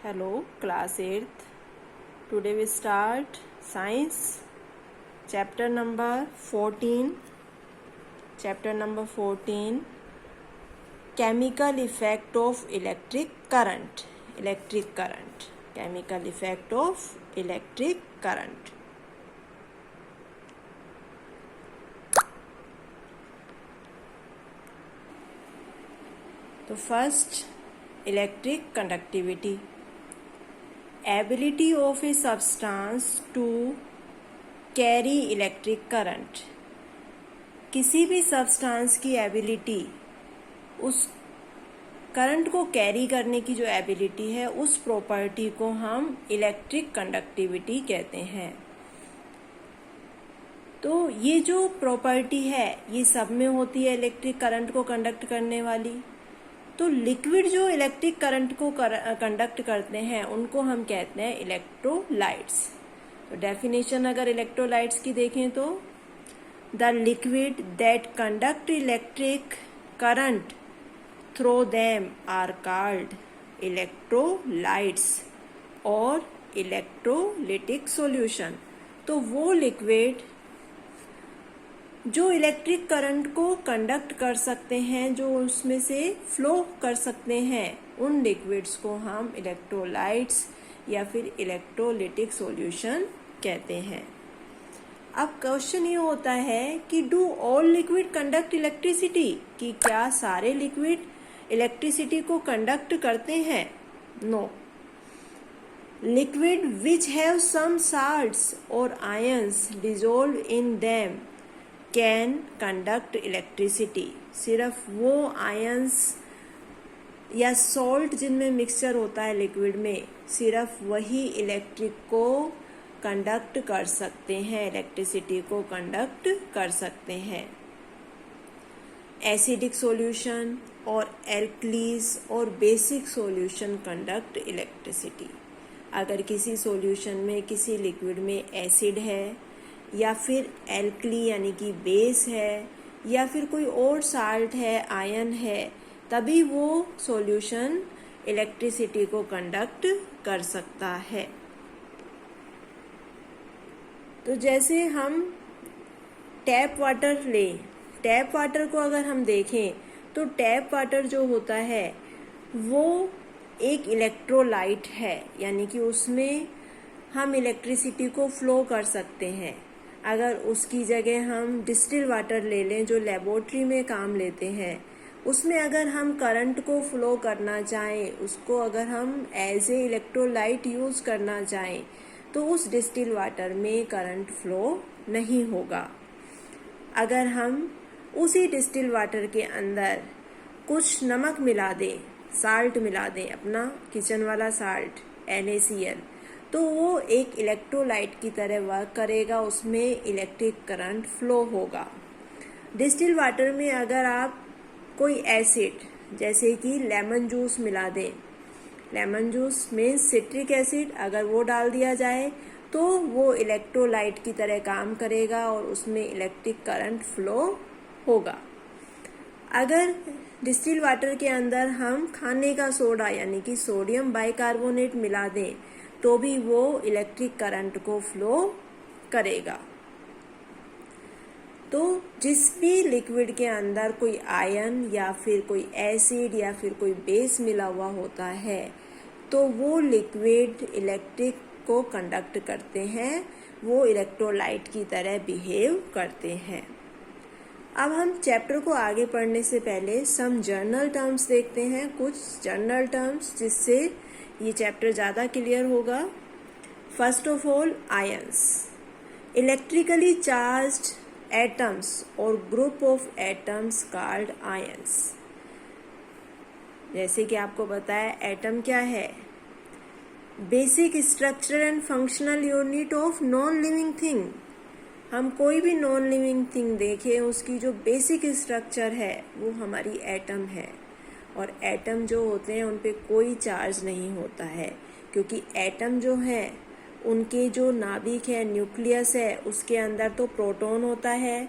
Hello, class 8th. Today we start science chapter number 14. Chapter number 14, chemical effect of electric current. Electric current. Chemical effect of electric current. तो first electric conductivity, ability of a substance to carry electric current. किसी भी substance की ability, उस current को carry करने की जो ability है, उस प्रॉपर्टी को हम इलेक्ट्रिक कंडक्टिविटी कहते हैं। तो ये जो प्रॉपर्टी है ये सब में होती है इलेक्ट्रिक करंट को कंडक्ट करने वाली। तो लिक्विड जो इलेक्ट्रिक करंट को कंडक्ट करते हैं उनको हम कहते हैं इलेक्ट्रोलाइट्स। तो डेफिनेशन अगर इलेक्ट्रोलाइट्स की देखें तो the liquid that conduct electric current through them are called electrolytes और इलेक्ट्रोलिटिक सॉल्यूशन। तो वो लिक्विड जो इलेक्ट्रिक करंट को कंडक्ट कर सकते हैं, जो उसमें से फ्लो कर सकते हैं, उन लिक्विड्स को हम इलेक्ट्रोलाइट्स या फिर इलेक्ट्रोलिटिक सॉल्यूशन कहते हैं। अब क्वेश्चन ये होता है कि do all liquid conduct electricity, कि क्या सारे लिक्विड इलेक्ट्रिसिटी को कंडक्ट करते हैं? No. Liquid which have some salts और ions dissolve in them can conduct electricity. सिर्फ वो आयंस या सॉल्ट जिनमें मिक्सचर होता है लिक्विड में, सिर्फ वही इलेक्ट्रिक को कंडक्ट कर सकते हैं, इलेक्ट्रिसिटी को कंडक्ट कर सकते हैं। एसिडिक सॉल्यूशन और एल्कलीज और बेसिक सॉल्यूशन कंडक्ट इलेक्ट्रिसिटी। अगर किसी सॉल्यूशन में, किसी लिक्विड में एसिड है या फिर एल्कली यानी कि बेस है या फिर कोई और साल्ट है, आयन है, तभी वो सॉल्यूशन इलेक्ट्रिसिटी को कंडक्ट कर सकता है। तो जैसे हम टैप वाटर लें, टैप वाटर को अगर हम देखें तो टैप वाटर जो होता है वो एक इलेक्ट्रोलाइट है, यानी कि उसमें हम इलेक्ट्रिसिटी को फ्लो कर सकते हैं। अगर उसकी जगह हम डिस्टिल वाटर ले लें जो लेबोरेटरी में काम लेते हैं, उसमें अगर हम करंट को फ्लो करना चाहें, उसको अगर हम एज ए इलेक्ट्रोलाइट यूज़ करना चाहें, तो उस डिस्टिल वाटर में करंट फ्लो नहीं होगा। अगर हम उसी डिस्टिल वाटर के अंदर कुछ नमक मिला दें, साल्ट मिला दें, अपना किचन वाला साल्ट NaCl, तो वो एक इलेक्ट्रोलाइट की तरह वर्क करेगा, उसमें इलेक्ट्रिक करंट फ्लो होगा। डिस्टिल वाटर में अगर आप कोई एसिड जैसे कि लेमन जूस मिला दें, लेमन जूस में सिट्रिक एसिड अगर वो डाल दिया जाए तो वो इलेक्ट्रोलाइट की तरह काम करेगा और उसमें इलेक्ट्रिक करंट फ्लो होगा। अगर डिस्टिल वाटर के अंदर हम खाने का सोडा यानी कि सोडियम बाइकार्बोनेट मिला दें तो भी वो इलेक्ट्रिक करंट को फ्लो करेगा। तो जिस भी लिक्विड के अंदर कोई आयन या फिर कोई एसिड या फिर कोई बेस मिला हुआ होता है तो वो लिक्विड इलेक्ट्रिक को कंडक्ट करते हैं, वो इलेक्ट्रोलाइट की तरह बिहेव करते हैं। अब हम चैप्टर को आगे पढ़ने से पहले सम जर्नल टर्म्स देखते हैं, कुछ जर्नल टर्म्स, जिससे ये चैप्टर ज़्यादा क्लियर होगा। First of all, ions, electrically charged atoms और group of atoms called ions. जैसे कि आपको पता है एटम क्या है, basic structure and functional unit of non living thing. हम कोई भी नॉन लिविंग थिंग देखें, उसकी जो बेसिक स्ट्रक्चर है वो हमारी एटम है। और एटम जो होते हैं उन पे कोई चार्ज नहीं होता है, क्योंकि एटम जो है उनके जो नाभिक है, न्यूक्लियस है, उसके अंदर तो प्रोटॉन होता है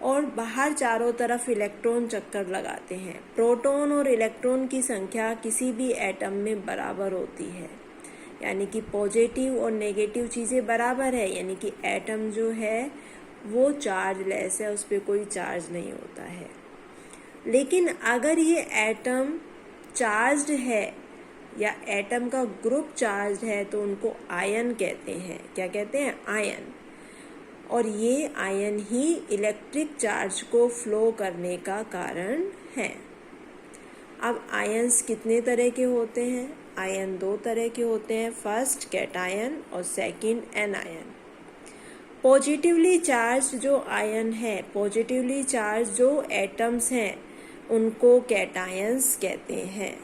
और बाहर चारों तरफ इलेक्ट्रॉन चक्कर लगाते हैं। प्रोटॉन और इलेक्ट्रॉन की संख्या किसी भी एटम में बराबर होती है। यानी कि पॉजिटिव और नेगेटिव चीज़ें बराबर है, यानी कि एटम जो है वो चार्जलेस है, उस पर कोई चार्ज नहीं होता है। लेकिन अगर ये एटम चार्ज्ड है या एटम का ग्रुप चार्ज्ड है तो उनको आयन कहते हैं। क्या कहते हैं? आयन। और ये आयन ही इलेक्ट्रिक चार्ज को फ्लो करने का कारण है। अब आयंस कितने तरह के होते हैं? आयन दो तरह के होते हैं, फर्स्ट कैटायन और सेकंड एनायन। पॉजिटिवली चार्ज जो आयन है, पॉजिटिवली चार्ज जो एटम्स हैं उनको कैटायंस कहते हैं,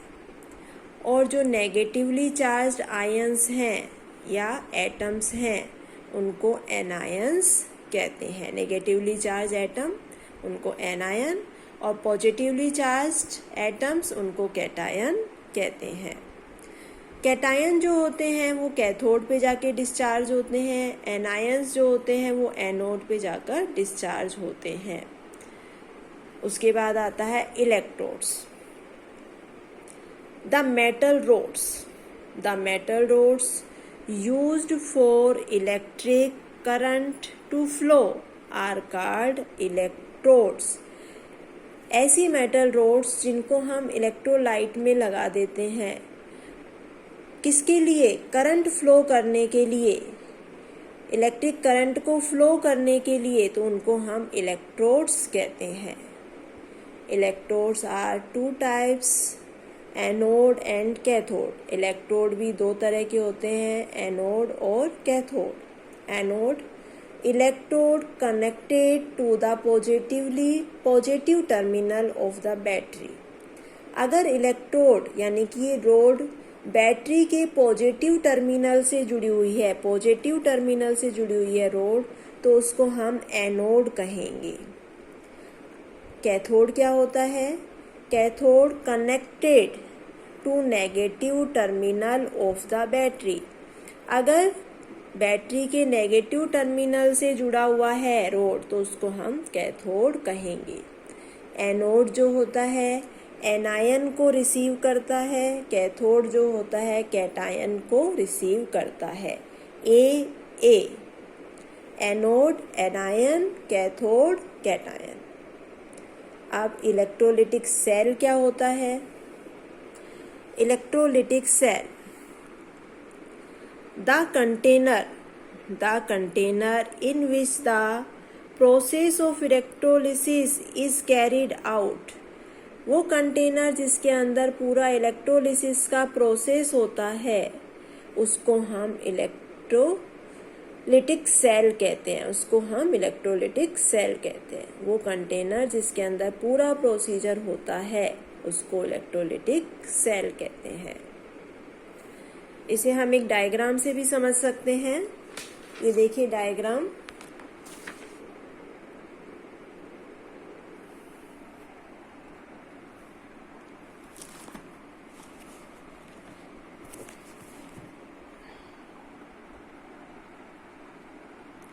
और जो नेगेटिवली चार्ज्ड आयंस हैं या एटम्स हैं उनको एनायंस कहते हैं। नेगेटिवली चार्ज एटम उनको एनायन और पॉजिटिवली चार्ज्ड एटम्स उनको कैटायन कहते हैं। कैटायन जो होते हैं वो कैथोड पे जाके डिस्चार्ज होते हैं, एनायंस जो होते हैं वो एनोड पे जाकर डिस्चार्ज होते हैं। उसके बाद आता है electrodes. The metal rods used for electric current to flow are called electrodes। ऐसी मेटल रोड्स जिनको हम इलेक्ट्रोलाइट में लगा देते हैं, किसके लिए? करंट फ्लो करने के लिए, इलेक्ट्रिक करंट को फ्लो करने के लिए, तो उनको हम इलेक्ट्रोड्स कहते हैं। Electrodes are two types, anode and cathode. Electrode भी दो तरह के होते हैं, एनोड और cathode. Anode, electrode connected to the positive terminal of the battery. अगर इलेक्ट्रोड यानी कि ये रोड बैटरी के पॉजिटिव टर्मिनल से जुड़ी हुई है, पॉजिटिव टर्मिनल से जुड़ी हुई है रोड, तो उसको हम एनोड कहेंगे। कैथोड क्या होता है? Cathode connected to negative terminal of the battery. अगर बैटरी के नेगेटिव टर्मिनल से जुड़ा हुआ है रोड तो उसको हम कैथोड कहेंगे। एनोड जो होता है एनायन को रिसीव करता है, कैथोड जो होता है कैटायन को रिसीव करता है। A anode, anion, cathode, cation. अब इलेक्ट्रोलिटिक सेल क्या होता है? Electrolytic cell, the container in which the process of electrolysis is carried out। वो कंटेनर जिसके अंदर पूरा इलेक्ट्रोलिसिस का प्रोसेस होता है उसको हम इलेक्ट्रोलिटिक सेल कहते हैं। उसको हम इलेक्ट्रोलिटिक सेल कहते हैं। वो कंटेनर जिसके अंदर पूरा प्रोसीजर होता है उसको इलेक्ट्रोलिटिक सेल कहते हैं। इसे हम एक डायग्राम से भी समझ सकते हैं। ये देखिए डायग्राम।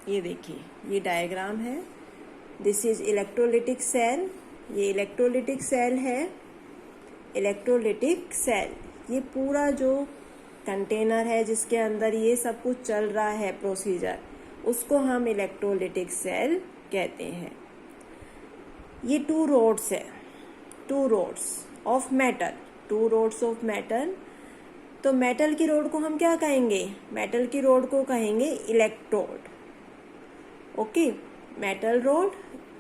ये देखिए, ये डायग्राम है। This is electrolytic cell. ये इलेक्ट्रोलिटिक सेल है। इलेक्ट्रोलिटिक सेल, ये पूरा जो कंटेनर है जिसके अंदर ये सब कुछ चल रहा है प्रोसीजर, उसको हम इलेक्ट्रोलिटिक सेल कहते हैं। ये टू रोड्स है, टू रोड्स ऑफ मेटल। तो मेटल की रोड को हम क्या कहेंगे? मेटल की रोड को कहेंगे इलेक्ट्रोड। ओके, मेटल रोड,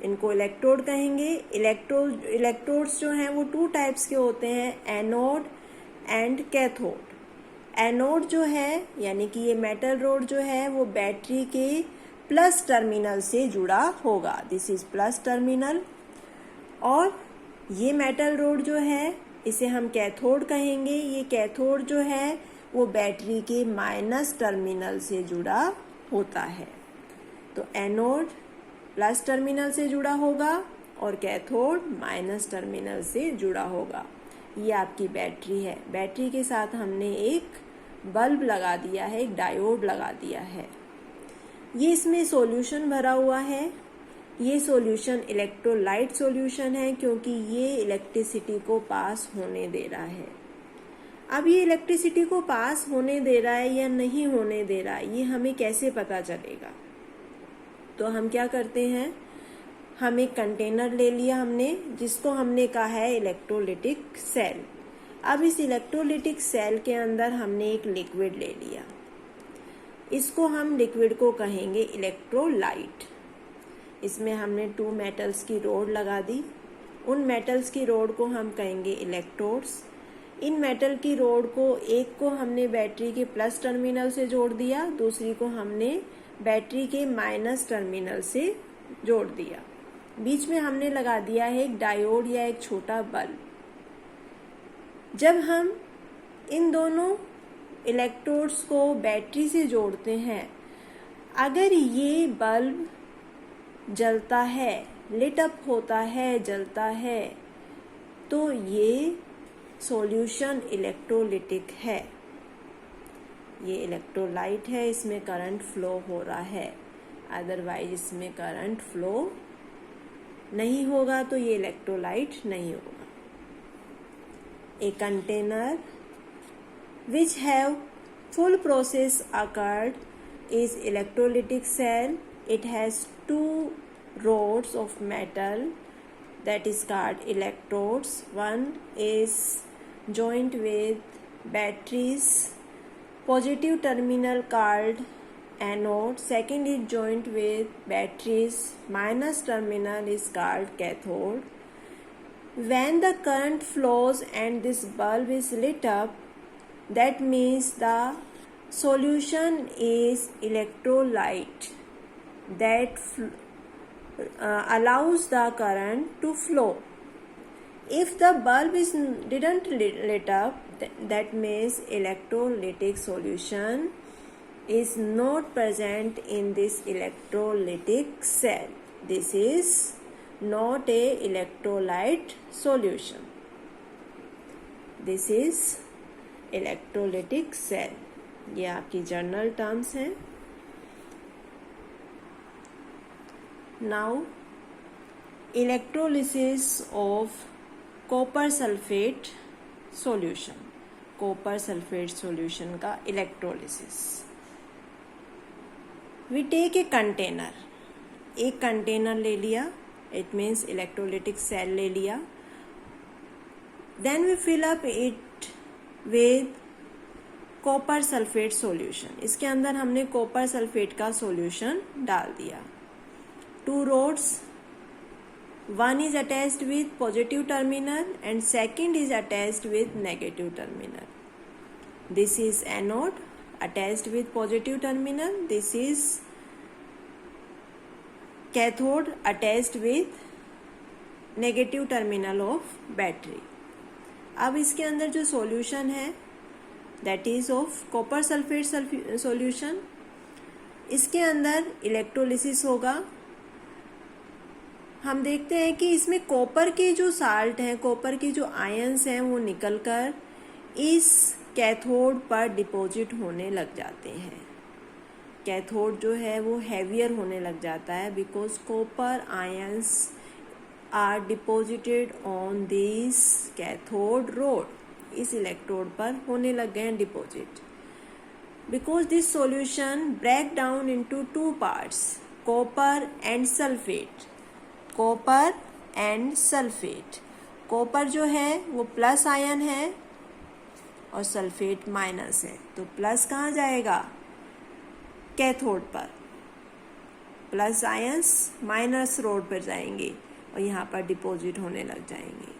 इनको इलेक्ट्रोड कहेंगे। इलेक्ट्रोड्स जो हैं वो टू टाइप्स के होते हैं, एनोड एंड कैथोड। एनोड जो है यानी कि ये मेटल रोड जो है वो बैटरी के प्लस टर्मिनल से जुड़ा होगा। This is plus terminal. और ये मेटल रोड जो है इसे हम कैथोड कहेंगे। ये कैथोड जो है वो बैटरी के माइनस टर्मिनल से जुड़ा होता है। तो एनोड प्लस टर्मिनल से जुड़ा होगा और कैथोड माइनस टर्मिनल से जुड़ा होगा। ये आपकी बैटरी है। बैटरी के साथ हमने एक बल्ब लगा दिया है, एक डायोड लगा दिया है। ये इसमें सॉल्यूशन भरा हुआ है। ये सॉल्यूशन इलेक्ट्रोलाइट सॉल्यूशन है क्योंकि ये इलेक्ट्रिसिटी को पास होने दे रहा है। अब ये इलेक्ट्रिसिटी को पास होने दे रहा है या नहीं होने दे रहा है, ये हमें कैसे पता चलेगा? तो हम क्या करते हैं, हम एक कंटेनर ले लिया हमने, जिसको हमने कहा है इलेक्ट्रोलिटिक सेल। अब इस इलेक्ट्रोलिटिक सेल के अंदर हमने एक लिक्विड ले लिया, इसको हम लिक्विड को कहेंगे इलेक्ट्रोलाइट। इसमें हमने 2 मेटल्स की रोड लगा दी, उन मेटल्स की रोड को हम कहेंगे इलेक्ट्रोड्स। इन मेटल की रोड को, एक को हमने बैटरी के प्लस टर्मिनल से जोड़ दिया, दूसरी को हमने बैटरी के माइनस टर्मिनल से जोड़ दिया। बीच में हमने लगा दिया है एक डायोड या एक छोटा बल्ब। जब हम इन दोनों इलेक्ट्रोड्स को बैटरी से जोड़ते हैं, अगर ये बल्ब जलता है, लिट अप होता है, जलता है, तो ये सॉल्यूशन इलेक्ट्रोलिटिक है। ये इलेक्ट्रोलाइट है, इसमें करंट फ्लो हो रहा है, अदरवाइज इसमें करंट फ्लो नहीं होगा तो ये इलेक्ट्रोलाइट नहीं होगा। A container which have full process occurred is electrolytic cell. It has 2 rods of metal that is called electrodes. One is joined with batteries, positive terminal called anode. Second is joined with batteries, minus terminal is called cathode. When the current flows and this bulb is lit up, that means the solution is electrolyte that allows the current to flow. If the bulb didn't lit up, that means electrolytic solution is not present in this electrolytic cell. This is not a electrolyte solution. This is electrolytic cell. ये आपकी general terms हैं। Now electrolysis of copper sulfate solution. Copper sulphate solution का electrolysis. We take a container. एक container ले लिया, it means electrolytic cell ले लिया। Then we fill up it with copper sulphate solution. इसके अंदर हमने कॉपर सल्फेट का सॉल्यूशन डाल दिया। 2 rods, one is attached with positive terminal and second is attached with negative terminal. This is anode attached with positive terminal. This is cathode attached with negative terminal of battery. अब इसके अंदर जो solution है that is of copper sulfate solution, इसके अंदर electrolysis होगा। हम देखते हैं कि इसमें कॉपर के जो साल्ट हैं, कॉपर के जो आयंस हैं, वो निकलकर इस कैथोड पर डिपॉजिट होने लग जाते हैं। कैथोड जो है वो हैवियर होने लग जाता है because copper ions are deposited on this cathode rod. इस इलेक्ट्रोड पर होने लग गए हैं deposit. Because this solution break down into 2 parts, copper and sulphate. Copper and sulphate. Copper जो है वो प्लस आयन है और सल्फेट माइनस है, तो प्लस कहाँ जाएगा? कैथोड पर। प्लस आयंस माइनस रोड पर जाएंगे और यहाँ पर डिपॉजिट होने लग जाएंगे।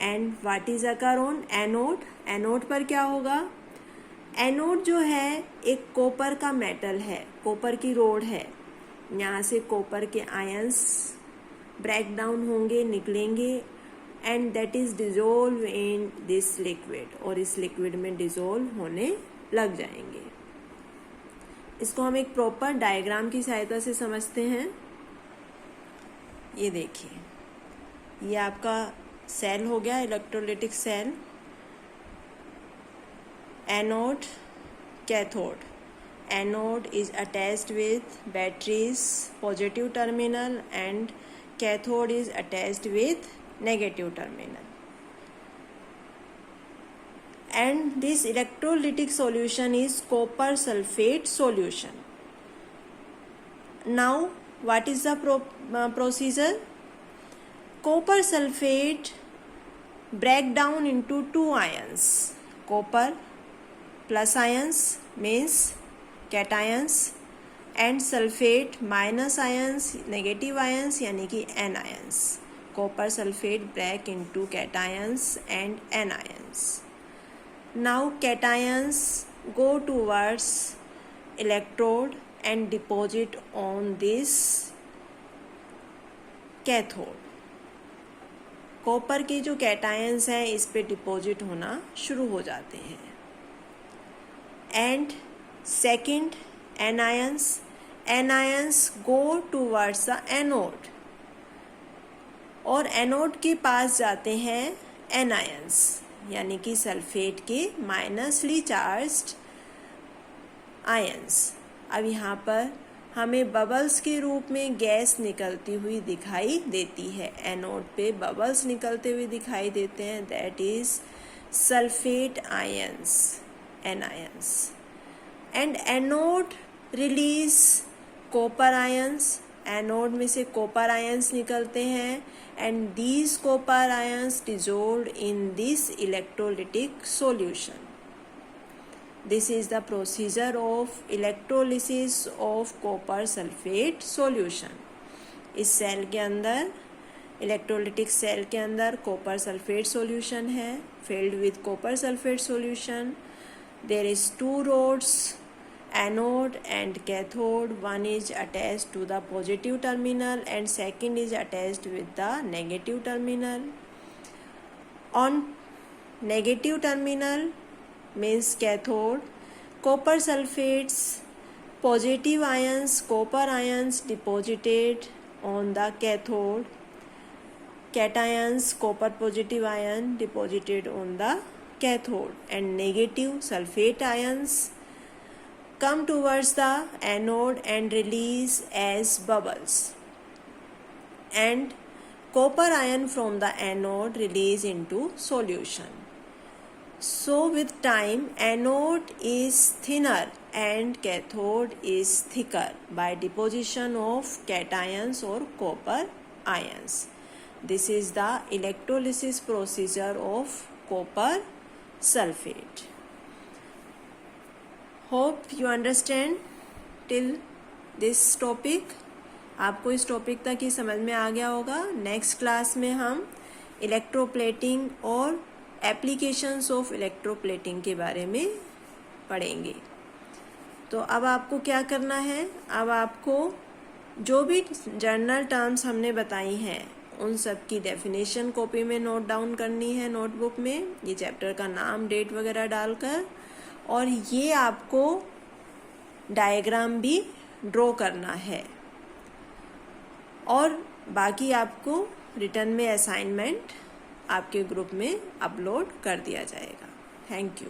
And what is occur on anode? Anode पर क्या होगा? एनोड जो है एक कॉपर का मेटल है, कॉपर की रोड है। यहाँ से कॉपर के आयंस ब्रेक डाउन होंगे, निकलेंगे and that is dissolve in this liquid, और इस लिक्विड में डिजोल्व होने लग जाएंगे। इसको हम एक प्रॉपर डायग्राम की सहायता से समझते हैं। ये देखिए, ये आपका सेल हो गया, electrolytic cell. Anode, cathode. Anode is attached with batteries, positive terminal, and cathode is attached with negative terminal. and this electrolytic solution is copper sulfate solution. Now what is the procedure? Copper sulfate break down into two ions. Copper plus ions means cations and sulfate minus ions negative ions यानी कि anions. Copper sulfate break into cations and anions. Now cations go towards electrode and deposit on this cathode. Copper के जो cations हैं इस पे deposit होना शुरू हो जाते हैं. And second anions go towards the anode, और एनोड के पास जाते हैं एनायंस यानी कि सल्फेट के माइनसली चार्ज्ड आयंस. अब यहाँ पर हमें बबल्स के रूप में गैस निकलती हुई दिखाई देती है. एनोड पे बबल्स निकलते हुए दिखाई देते हैं. That is sulphate ions, anions. And anode release copper ions. Anode में से कॉपर आयंस निकलते हैं and these copper ions dissolved in this electrolytic solution. This is the procedure of electrolysis of copper sulfate solution. इस cell के अंदर, electrolytic cell के अंदर copper sulphate solution है. filled with copper sulfate solution. There is two rods, anode and cathode. One is attached to the positive terminal and second is attached with the negative terminal. On negative terminal means cathode, copper sulfates positive ions, copper ions deposited on the cathode, cations, copper positive ion deposited on the cathode, and negative sulfate ions come towards the anode and release as bubbles, and copper ion from the anode release into solution. So with time anode is thinner and cathode is thicker by deposition of cations or copper ions. This is the electrolysis procedure of copper sulfate. Hope you understand till this topic. आपको इस topic तक ही समझ में आ गया होगा. Next class में हम electroplating और एप्लीकेशंस ऑफ इलेक्ट्रोप्लेटिंग के बारे में पढ़ेंगे. तो अब आपको क्या करना है, अब आपको जो भी जर्नल टर्म्स हमने बताई हैं उन सब की डेफिनेशन कॉपी में नोट डाउन करनी है नोटबुक में, ये चैप्टर का नाम डेट वगैरह डालकर, और ये आपको डायग्राम भी ड्रॉ करना है. और बाकी आपको रिटर्न में असाइनमेंट आपके ग्रुप में अपलोड कर दिया जाएगा. Thank you.